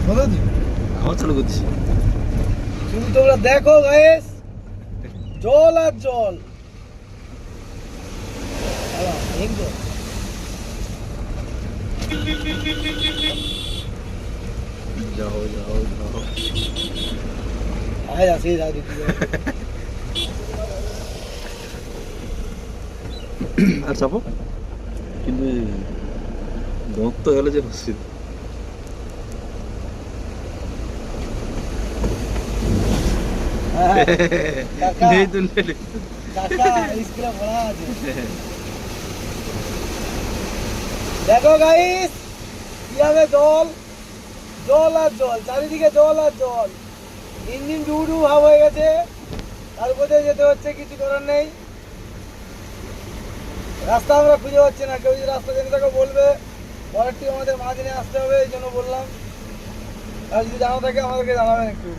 আমার চালু করছি। শুধু তোমরা দেখো গাইস, জল আর জল। যাও যাও যাও। আয় আসি যা দিতে আর চাপো, কিন্তু দন্ত তো গেলে যে হচ্ছে নেই তো নেই। দেখো গাইস, কিভাবে জল, জল আর জল, চারিদিকে জল আর জল। ইঞ্জিন ডু ডু ভাব হয়ে গেছে, তার উপরে যেতে হচ্ছে, কিছু করার নেই। রাস্তা আমরা খুঁজে পাচ্ছি না, কেউ যদি রাস্তা জেনে থাকো বলবে। পরেরটি আমাদের মাঝে নিয়ে আসতে হবে, এই জন্য বললাম। আর যদি জানা থাকে আমাদেরকে জানাবেন একটু।